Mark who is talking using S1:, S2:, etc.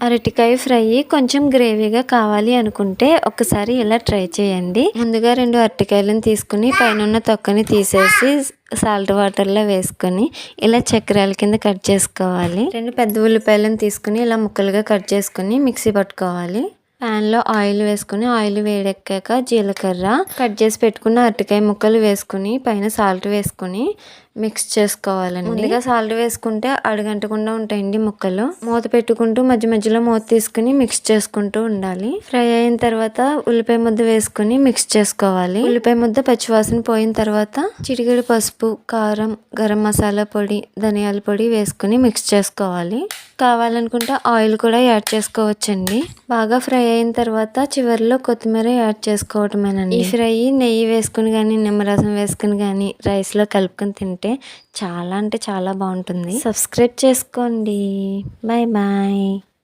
S1: అరటికాయ ఫ్రై కొంచెం గ్రేవీగా కావాలి అనుకుంటే ఒకసారి ఇలా ట్రై చేయండి. ముందుగా 2 అరటికాయలను తీసుకుని పైన తొక్కని తీసేసి సాల్ట్ వాటర్లో వేసుకొని ఇలా చక్రాల కింద కట్ చేసుకోవాలి. 2 పెద్ద ఉల్లిపాయలను తీసుకుని ఇలా ముక్కలుగా కట్ చేసుకుని మిక్సీ పట్టుకోవాలి. ప్యాన్లో ఆయిల్ వేసుకుని ఆయిల్ వేడెక్కాక జీలకర్ర, కట్ చేసి పెట్టుకున్న అరటికాయ ముక్కలు వేసుకుని పైన సాల్ట్ వేసుకుని మిక్స్ చేసుకోవాలండి. ముందుగా సాల్ట్ వేసుకుంటే అడుగంటకుండా ఉంటాయండి ముక్కలు. మూత పెట్టుకుంటూ మధ్య మధ్యలో మూత తీసుకుని మిక్స్ చేసుకుంటూ ఉండాలి. ఫ్రై అయిన తర్వాత ఉల్లిపాయ ముద్ద వేసుకుని మిక్స్ చేసుకోవాలి. ఉల్లిపాయ ముద్ద పచ్చివాసన పోయిన తర్వాత చిటికెడు పసుపు, కారం, గరం మసాలా పొడి, ధనియాల పొడి వేసుకుని మిక్స్ చేసుకోవాలి. కావాలనుకుంటే ఆయిల్ కూడా యాడ్ చేసుకోవచ్చండి. బాగా ఫ్రై అయిన తర్వాత చివరిలో కొత్తిమీర యాడ్ చేసుకోవటమేనండి. ఈ ఫ్రై నెయ్యి వేసుకుని కానీ నిమ్మరసం వేసుకుని కానీ రైస్లో కలుపుకొని తింటే చాలా అంటే చాలా బాగుంటుంది. సబ్స్క్రైబ్ చేసుకోండి. Bye bye.